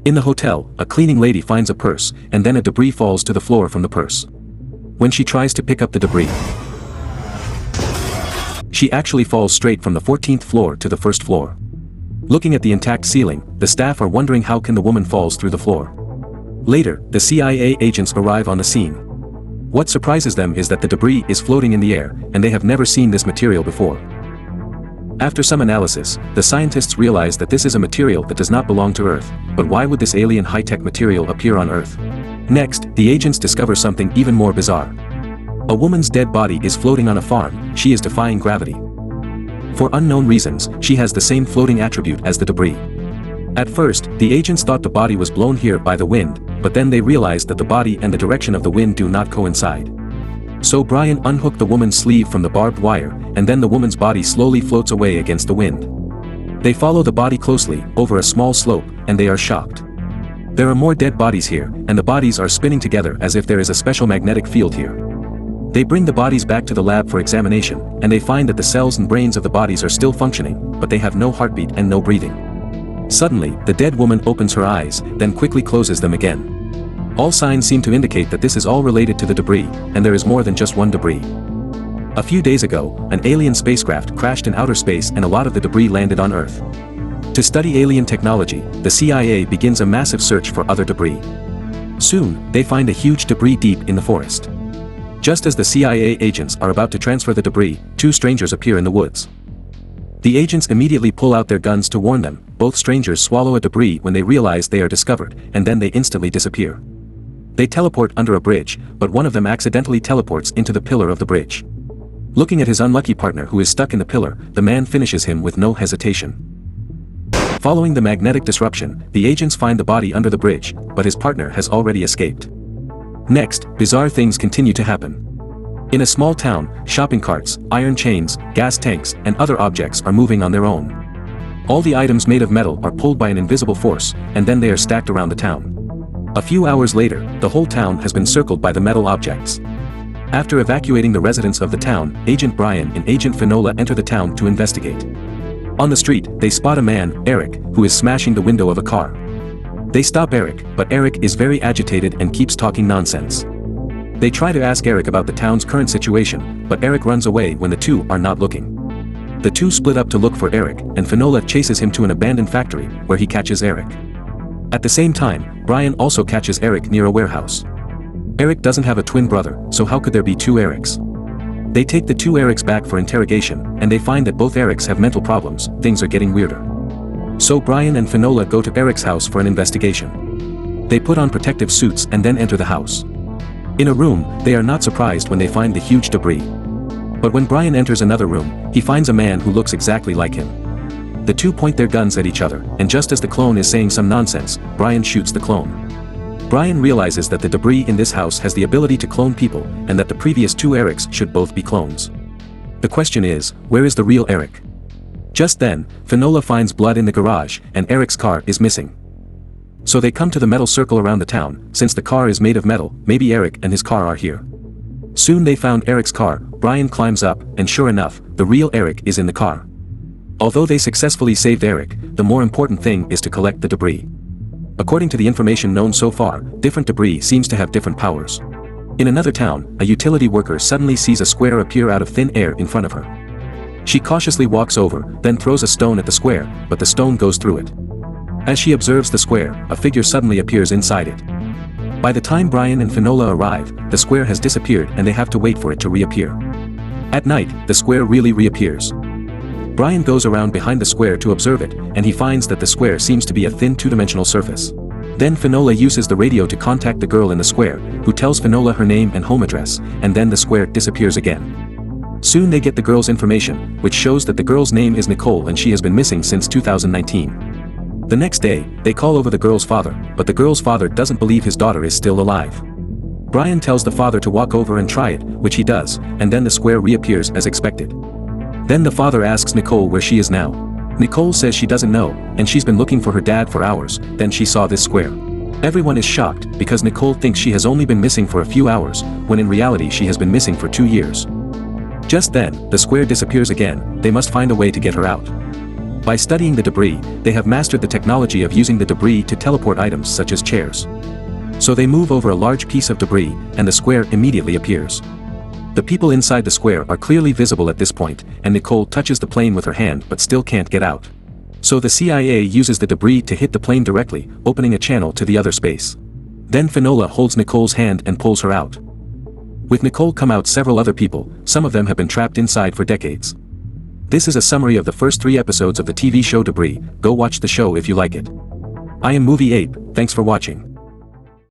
In the hotel, a cleaning lady finds a purse, and then a debris falls to the floor from the purse. When she tries to pick up the debris, she actually falls straight from the 14th floor to the first floor. Looking at the intact ceiling, the staff are wondering how can the woman falls through the floor. Later, the CIA agents arrive on the scene. What surprises them is that the debris is floating in the air, and they have never seen this material before. After some analysis, the scientists realize that this is a material that does not belong to Earth, but why would this alien high-tech material appear on Earth? Next, the agents discover something even more bizarre. A woman's dead body is floating on a farm. She is defying gravity. For unknown reasons, she has the same floating attribute as the debris. At first, the agents thought the body was blown here by the wind, but then they realized that the body and the direction of the wind do not coincide. So Brian unhooked the woman's sleeve from the barbed wire, and then the woman's body slowly floats away against the wind. They follow the body closely, over a small slope, and they are shocked. There are more dead bodies here, and the bodies are spinning together as if there is a special magnetic field here. They bring the bodies back to the lab for examination, and they find that the cells and brains of the bodies are still functioning, but they have no heartbeat and no breathing. Suddenly, the dead woman opens her eyes, then quickly closes them again. All signs seem to indicate that this is all related to the debris, and there is more than just one debris. A few days ago, an alien spacecraft crashed in outer space and a lot of the debris landed on Earth. To study alien technology, the CIA begins a massive search for other debris. Soon, they find a huge debris deep in the forest. Just as the CIA agents are about to transfer the debris, two strangers appear in the woods. The agents immediately pull out their guns to warn them. Both strangers swallow a debris when they realize they are discovered, and then they instantly disappear. They teleport under a bridge, but one of them accidentally teleports into the pillar of the bridge. Looking at his unlucky partner who is stuck in the pillar, the man finishes him with no hesitation. Following the magnetic disruption, the agents find the body under the bridge, but his partner has already escaped. Next, bizarre things continue to happen. In a small town, shopping carts, iron chains, gas tanks, and other objects are moving on their own. All the items made of metal are pulled by an invisible force, and then they are stacked around the town. A few hours later, the whole town has been circled by the metal objects. After evacuating the residents of the town, Agent Brian and Agent Finola enter the town to investigate. On the street, they spot a man, Eric, who is smashing the window of a car. They stop Eric, but Eric is very agitated and keeps talking nonsense. They try to ask Eric about the town's current situation, but Eric runs away when the two are not looking. The two split up to look for Eric, and Finola chases him to an abandoned factory, where he catches Eric. At the same time, Brian also catches Eric near a warehouse. Eric doesn't have a twin brother, so how could there be two Erics? They take the two Erics back for interrogation, and they find that both Erics have mental problems. Things are getting weirder. So Brian and Finola go to Eric's house for an investigation. They put on protective suits and then enter the house. In a room, they are not surprised when they find the huge debris. But when Brian enters another room, he finds a man who looks exactly like him. The two point their guns at each other, and just as the clone is saying some nonsense, Brian shoots the clone. Brian realizes that the debris in this house has the ability to clone people, and that the previous two Erics should both be clones. The question is, where is the real Eric? Just then, Finola finds blood in the garage, and Eric's car is missing. So they come to the metal circle around the town. Since the car is made of metal, maybe Eric and his car are here. Soon they found Eric's car. Brian climbs up, and sure enough, the real Eric is in the car. Although they successfully saved Eric, the more important thing is to collect the debris. According to the information known so far, different debris seems to have different powers. In another town, a utility worker suddenly sees a square appear out of thin air in front of her. She cautiously walks over, then throws a stone at the square, but the stone goes through it. As she observes the square, a figure suddenly appears inside it. By the time Brian and Finola arrive, the square has disappeared and they have to wait for it to reappear. At night, the square really reappears. Brian goes around behind the square to observe it, and he finds that the square seems to be a thin two-dimensional surface. Then Finola uses the radio to contact the girl in the square, who tells Finola her name and home address, and then the square disappears again. Soon they get the girl's information, which shows that the girl's name is Nicole and she has been missing since 2019. The next day, they call over the girl's father, but the girl's father doesn't believe his daughter is still alive. Brian tells the father to walk over and try it, which he does, and then the square reappears as expected. Then the father asks Nicole where she is now. Nicole says she doesn't know, and she's been looking for her dad for hours. Then she saw this square. Everyone is shocked, because Nicole thinks she has only been missing for a few hours, when in reality she has been missing for 2 years. Just then, the square disappears again. They must find a way to get her out. By studying the debris, they have mastered the technology of using the debris to teleport items such as chairs. So they move over a large piece of debris, and the square immediately appears. The people inside the square are clearly visible at this point, and Nicole touches the plane with her hand but still can't get out. So the CIA uses the debris to hit the plane directly, opening a channel to the other space. Then Finola holds Nicole's hand and pulls her out. With Nicole come out several other people, some of them have been trapped inside for decades. This is a summary of the first 3 episodes of the TV show Debris. Go watch the show if you like it. I am Movie Ape, thanks for watching.